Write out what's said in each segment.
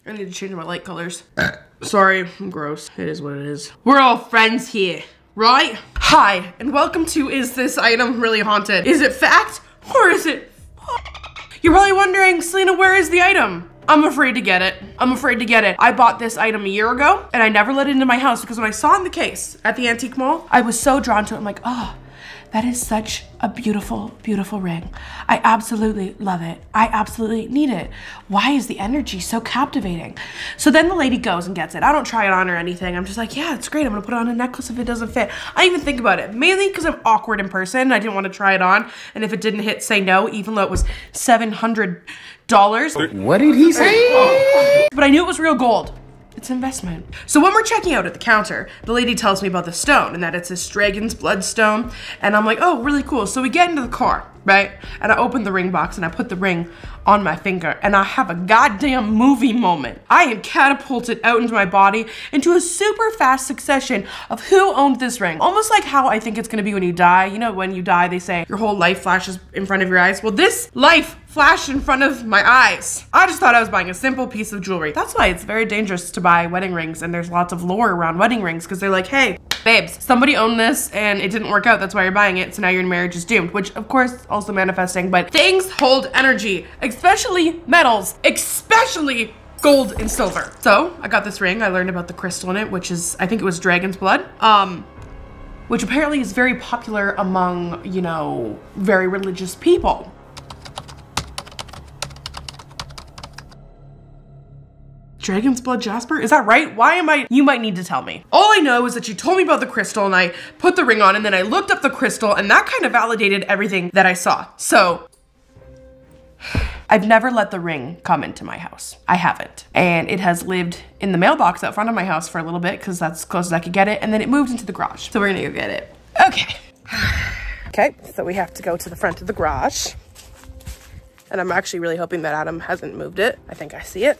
I need to change my light colors. Sorry, I'm gross. It is what it is. We're all friends here, right? Hi, and welcome to Is This Item Really Haunted? Is it fact or is it You're probably wondering, Selena, where is the item? I'm afraid to get it. I'm afraid to get it. I bought this item a year ago and I never let it into my house because when I saw it in the case at the antique mall, I was so drawn to it. I'm like, oh, that is such a beautiful, beautiful ring. I absolutely love it. I absolutely need it. Why is the energy so captivating? So then the lady goes and gets it. I don't try it on or anything. I'm just like, yeah, it's great. I'm gonna put it on a necklace if it doesn't fit. I didn't even think about it, mainly because I'm awkward in person. I didn't want to try it on. And if it didn't hit, say no, even though it was $700. What did he say? But I knew it was real gold. It's investment. So when we're checking out at the counter, the lady tells me about the stone and that it's this dragon's blood stone. And I'm like, oh, really cool. So we get into the car, right? And I open the ring box and I put the ring on my finger and I have a goddamn movie moment. I am catapulted out into my body into a super fast succession of who owned this ring. Almost like how I think it's gonna be when you die. You know, when you die, they say your whole life flashes in front of your eyes. Well, this life flashed in front of my eyes. I just thought I was buying a simple piece of jewelry. That's why it's very dangerous to buy wedding rings, and there's lots of lore around wedding rings because they're like, hey, babes, somebody owned this and it didn't work out. That's why you're buying it. So now your marriage is doomed, which of course also manifesting, but things hold energy, especially metals, especially gold and silver. So I got this ring. I learned about the crystal in it, which is, I think it was dragon's blood, which apparently is very popular among, you know, very religious people. Dragon's blood jasper? Is that right? Why am I? You might need to tell me. All I know is that you told me about the crystal and I put the ring on and then I looked up the crystal and that kind of validated everything that I saw. So I've never let the ring come into my house. I haven't. And it has lived in the mailbox out front of my house for a little bit because that's as close as I could get it. And then it moved into the garage. So we're gonna go get it. Okay. Okay, so we have to go to the front of the garage. And I'm actually really hoping that Adam hasn't moved it. I think I see it.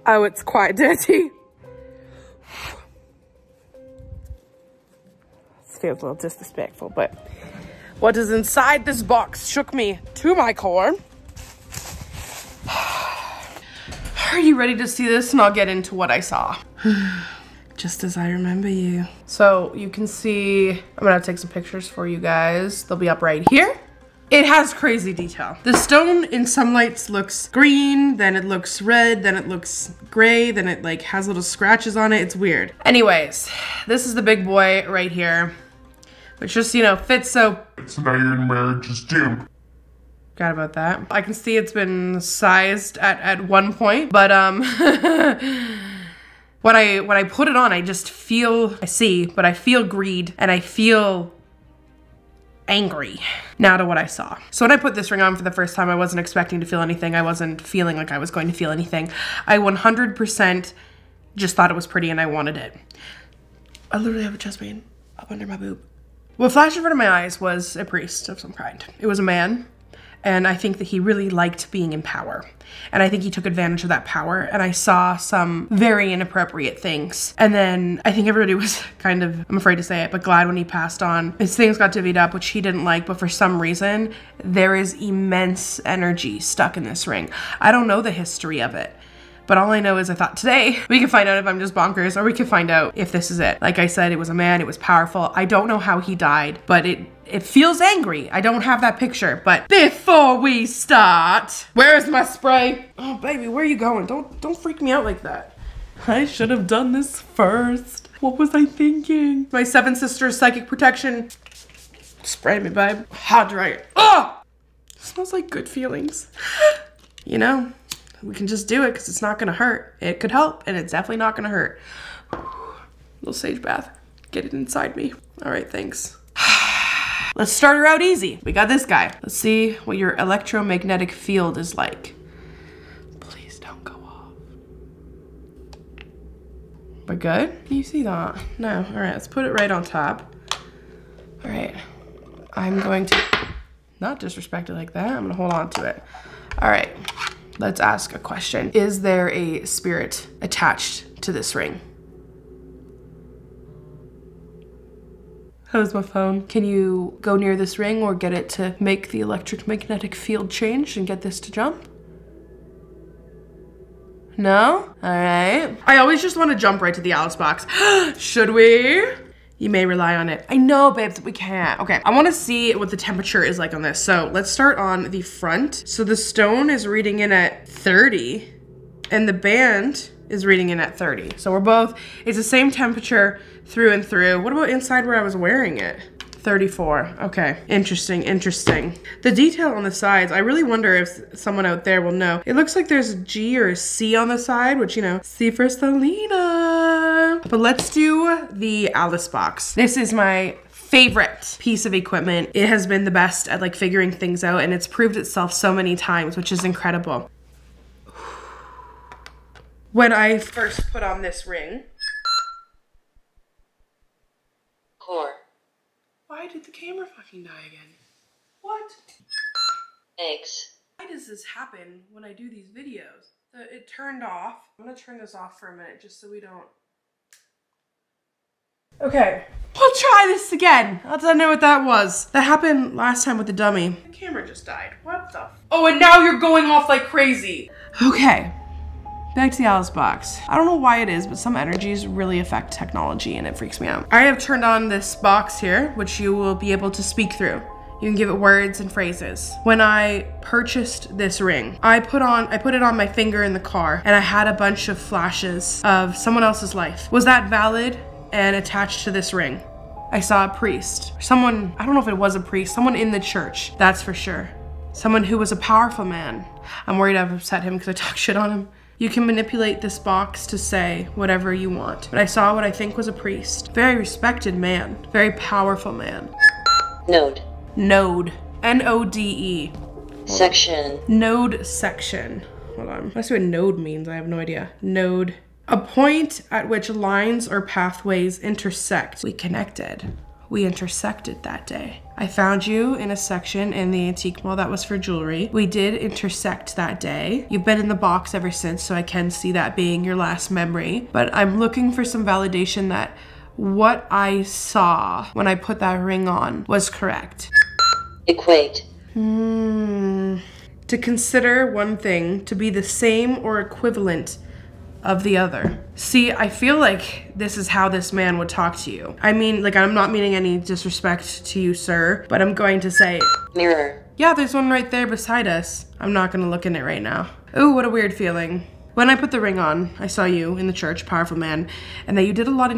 Oh, it's quite dirty. This feels a little disrespectful, but what is inside this box shook me to my core. Are you ready to see this? And I'll get into what I saw. Just as I remember you. So you can see, I'm gonna take some pictures for you guys. They'll be up right here. It has crazy detail. The stone in some lights looks green, then it looks red, then it looks gray, then it like has little scratches on it. It's weird. Anyways, this is the big boy right here, which just, you know, fits so. So now your marriage is doomed. Forgot about that. I can see it's been sized at one point, but when I put it on, I just feel, I feel greed and I feel angry now to what I saw. So when I put this ring on for the first time, I wasn't expecting to feel anything. I wasn't feeling like I was going to feel anything. I 100% just thought it was pretty and I wanted it. I literally have a chest pain up under my boob. What flashed in front of my eyes was a priest of some kind. It was a man. And I think that he really liked being in power. And I think he took advantage of that power. And I saw some very inappropriate things. And then I think everybody was kind of, I'm afraid to say it, but glad when he passed on. His things got divvied up, which he didn't like, but for some reason, there is immense energy stuck in this ring. I don't know the history of it. But all I know is I thought today we can find out if I'm just bonkers or we can find out if this is it. Like I said, it was a man, it was powerful. I don't know how he died, but it feels angry. I don't have that picture, but before we start, where's my spray? Oh baby, where are you going? Don't freak me out like that. I should have done this first. What was I thinking? My Seven Sisters Psychic Protection. Spray me, babe. Hot dryer. Oh! Smells like good feelings. You know? We can just do it because it's not gonna hurt. It could help and it's definitely not gonna hurt. Little sage bath. Get it inside me. All right, thanks. Let's start her out easy. We got this guy. Let's see what your electromagnetic field is like. Please don't go off. We're good? Can you see that? No, all right, let's put it right on top. All right, I'm going to not disrespect it like that. I'm gonna hold on to it. All right. Let's ask a question. Is there a spirit attached to this ring? How's my phone? Can you go near this ring or get it to make the electromagnetic field change and get this to jump? No? All right. I always just want to jump right to the Alice box. Should we? You may rely on it. I know, babes, we can't. Okay, I want to see what the temperature is like on this. So let's start on the front. So the stone is reading in at 30 and the band is reading in at 30. So we're both, it's the same temperature through and through. What about inside where I was wearing it? 34. Okay, interesting, interesting. The detail on the sides, I really wonder if someone out there will know. It looks like there's a G or a C on the side, which, you know, C for Selena. But let's do the Alice box. This is my favorite piece of equipment. It has been the best at like figuring things out, and it's proved itself so many times, which is incredible. When I first put on this ring. Core. Why did the camera fucking die again? What? Eggs. Why does this happen when I do these videos? It turned off. I'm gonna turn this off for a minute just so we don't. Okay, we'll try this again. I don't know what that was. That happened last time with the dummy. The camera just died. What the? Oh, and now you're going off like crazy. Okay. Back to the Alice box. I don't know why it is, but some energies really affect technology and it freaks me out. I have turned on this box here, which you will be able to speak through. You can give it words and phrases. When I purchased this ring, I put it on my finger in the car and I had a bunch of flashes of someone else's life. Was that valid and attached to this ring? I saw a priest. Someone, I don't know if it was a priest, someone in the church, that's for sure. Someone who was a powerful man. I'm worried I've upset him because I talk shit on him. You can manipulate this box to say whatever you want. But I saw what I think was a priest. Very respected man. Very powerful man. Node. Node. N-O-D-E. Section. Node section. Hold on. Let's see what node means. I have no idea. Node. A point at which lines or pathways intersect. We connected. We intersected that day. I found you in a section in the antique mall that was for jewelry. We did intersect that day. You've been in the box ever since, so I can see that being your last memory. But I'm looking for some validation that what I saw when I put that ring on was correct. Equate. To consider one thing to be the same or equivalent of the other. See, I feel like this is how this man would talk to you. I mean, like, I'm not meaning any disrespect to you, sir, but I'm going to say, mirror. Yeah, there's one right there beside us. I'm not gonna look in it right now. Ooh, what a weird feeling. When I put the ring on, I saw you in the church, powerful man, and that you did a lot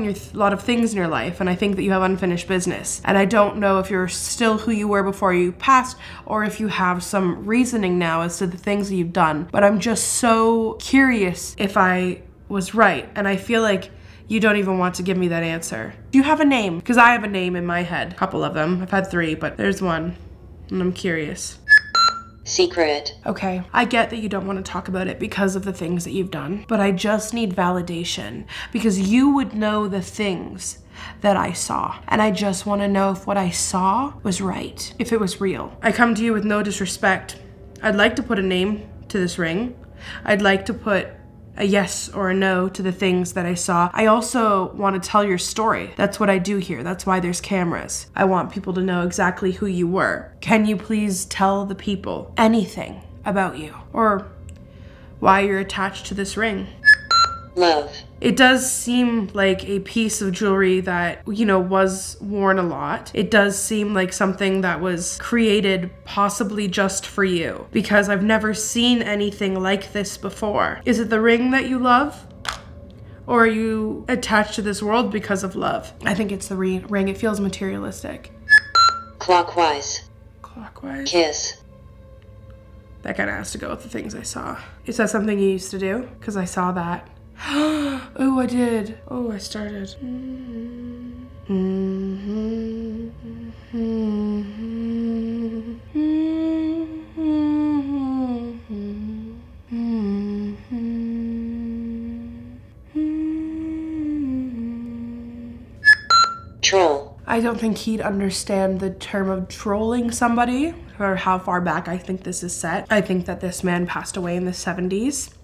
of things in your life, and I think that you have unfinished business. And I don't know if you're still who you were before you passed, or if you have some reasoning now as to the things that you've done. But I'm just so curious if I was right, and I feel like you don't even want to give me that answer. Do you have a name? Because I have a name in my head. A couple of them. I've had 3, but there's one, and I'm curious. Secret. Okay, I get that you don't want to talk about it because of the things that you've done, but I just need validation because you would know the things that I saw, and I just want to know if what I saw was right, if it was real. I come to you with no disrespect. I'd like to put a name to this ring. I'd like to put a yes or a no to the things that I saw. I also want to tell your story. That's what I do here. That's why there's cameras. I want people to know exactly who you were. Can you please tell the people anything about you or why you're attached to this ring? Love. It does seem like a piece of jewelry that, you know, was worn a lot. It does seem like something that was created possibly just for you because I've never seen anything like this before. Is it the ring that you love? Or are you attached to this world because of love? I think it's the ring. It feels materialistic. Clockwise. Clockwise? Kiss. That kind of has to go with the things I saw. Is that something you used to do? Because I saw that. Oh, I did. Oh, I started. Troll. I don't think he'd understand the term of trolling somebody or how far back I think this is set. I think that this man passed away in the 70s.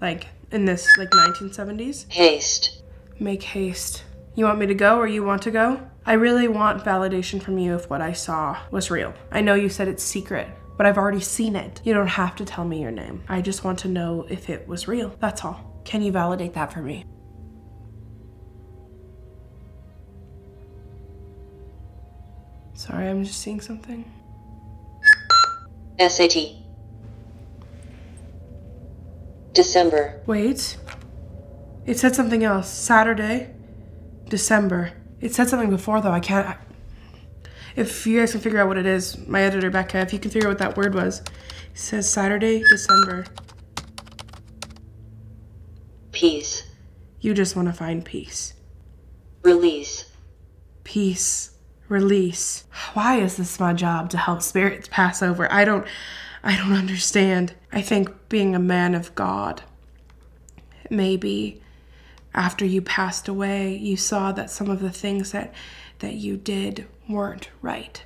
Like, in this, like, 1970s. Haste. Make haste. You want me to go or you want to go? I really want validation from you if what I saw was real. I know you said it's secret, but I've already seen it. You don't have to tell me your name. I just want to know if it was real. That's all. Can you validate that for me? Sorry, I'm just seeing something. SAT. December. Wait. It said something else. Saturday, December. It said something before though. I can't. If you guys can figure out what it is, my editor Becca, if you can figure out what that word was. It says Saturday, December. Peace. You just want to find peace. Release. Peace. Release. Why is this my job to help spirits pass over? I don't understand. I think being a man of God, maybe after you passed away, you saw that some of the things that you did weren't right.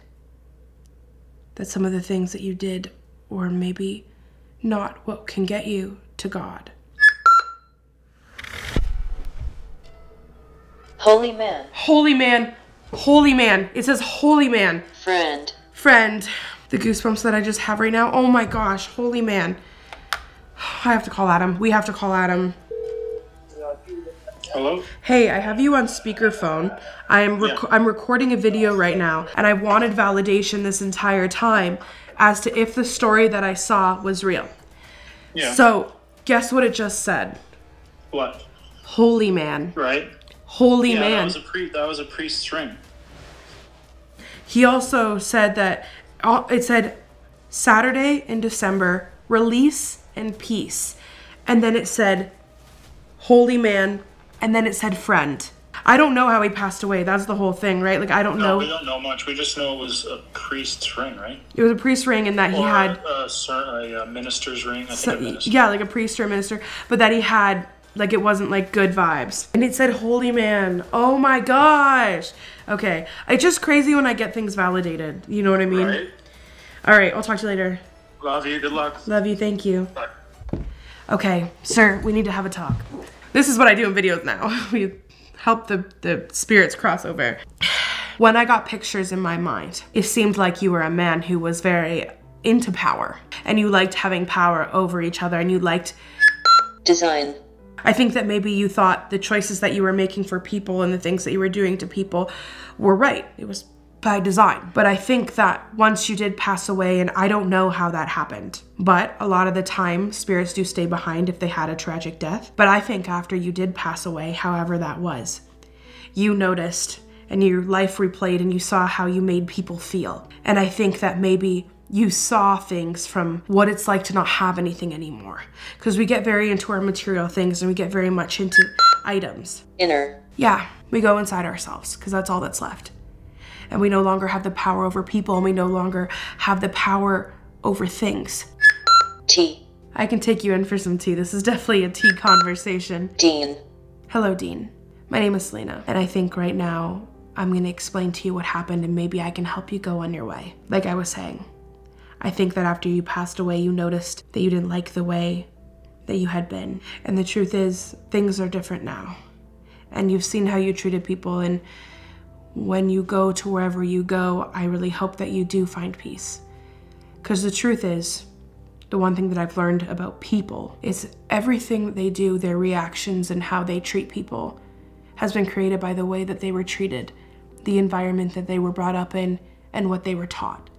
That some of the things that you did were maybe not what can get you to God. Holy man. Holy man. Holy man. It says holy man. Friend. Friend. The goosebumps that I just have right now. Oh my gosh. Holy man. I have to call Adam. We have to call Adam. Hello? Hey, I have you on speakerphone. I'm recording a video right now, and I wanted validation this entire time as to if the story that I saw was real. Yeah. So, guess what it just said? What? Holy man. Right? Holy Yeah, man. that was a priest's ring. He also said that it said Saturday in December, release and peace. And then it said holy man, and then it said friend. I don't know how he passed away. That's the whole thing, right? Like, I don't know. No, we don't know much. We just know it was a priest's ring, right? It was a priest ring, and that he had a minister's ring. I think a minister. Yeah, like a priest or a minister, but that he had, like, it wasn't like good vibes. And it said holy man. Oh my gosh. Okay. It's just crazy when I get things validated. You know what I mean? Right. All right. I'll talk to you later. Love you. Good luck. Love you. Thank you. Bye. Okay, sir, we need to have a talk. This is what I do in videos now. We help the spirits cross over. When I got pictures in my mind, it seemed like you were a man who was very into power, and you liked having power over each other, and you liked Design. I think that maybe you thought the choices that you were making for people and the things that you were doing to people were right. It was by design. But I think that once you did pass away, and I don't know how that happened, but a lot of the time spirits do stay behind if they had a tragic death. But I think after you did pass away, however that was, you noticed and your life replayed and you saw how you made people feel. And I think that maybe you saw things from what it's like to not have anything anymore. Because we get very into our material things and we get very much into items. Inner. Yeah, we go inside ourselves because that's all that's left. And we no longer have the power over people, and we no longer have the power over things. Tea. I can take you in for some tea. This is definitely a tea conversation. Dean. Hello, Dean. My name is Selena, and I think right now I'm gonna explain to you what happened, and maybe I can help you go on your way. Like I was saying, I think that after you passed away, you noticed that you didn't like the way that you had been. And the truth is, things are different now. And you've seen how you treated people, and when you go to wherever you go, I really hope that you do find peace. Because the truth is, the one thing that I've learned about people is everything that they do, their reactions and how they treat people, has been created by the way that they were treated, the environment that they were brought up in, and what they were taught.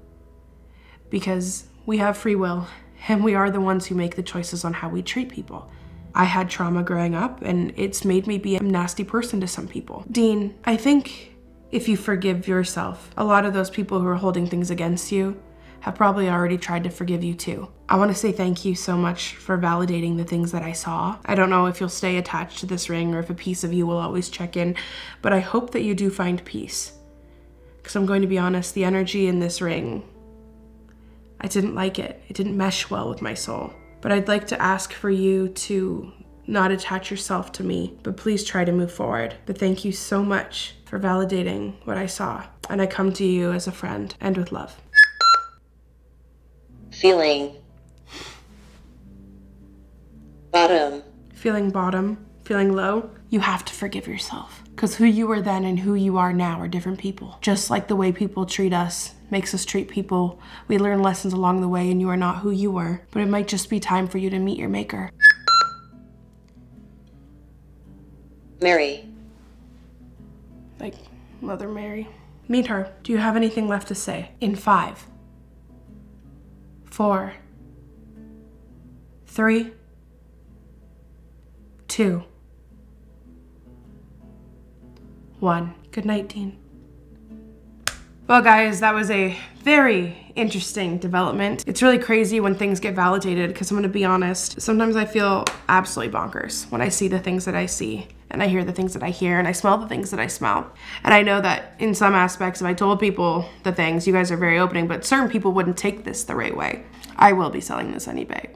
Because we have free will, and we are the ones who make the choices on how we treat people. I had trauma growing up, and it's made me be a nasty person to some people. Dean, I think if you forgive yourself, a lot of those people who are holding things against you have probably already tried to forgive you too. I want to say thank you so much for validating the things that I saw. I don't know if you'll stay attached to this ring or if a piece of you will always check in, but I hope that you do find peace. Because I'm going to be honest, the energy in this ring, I didn't like it. It didn't mesh well with my soul. But I'd like to ask for you to not attach yourself to me, but please try to move forward. But thank you so much for validating what I saw. And I come to you as a friend and with love. Feeling. Bottom. Feeling bottom, feeling low, you have to forgive yourself. Because who you were then and who you are now are different people. Just like the way people treat us makes us treat people. We learn lessons along the way, and you are not who you were. But it might just be time for you to meet your maker. Mary. Like Mother Mary. Meet her. Do you have anything left to say? In 5, 4, 3, 2, 1. Good night, Dean. Well, guys, that was a very interesting development. It's really crazy when things get validated, because I'm gonna be honest, sometimes I feel absolutely bonkers when I see the things that I see, and I hear the things that I hear, and I smell the things that I smell. And I know that in some aspects, if I told people the things, you guys are very opening, but certain people wouldn't take this the right way. I will be selling this on eBay.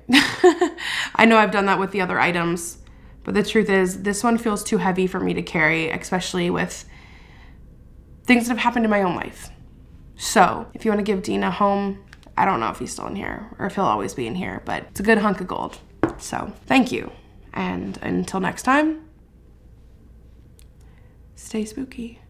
I know I've done that with the other items, but the truth is, this one feels too heavy for me to carry, especially with things that have happened in my own life. So if you want to give Dean a home, I don't know if he's still in here or if he'll always be in here, but it's a good hunk of gold. So thank you. And until next time, stay spooky.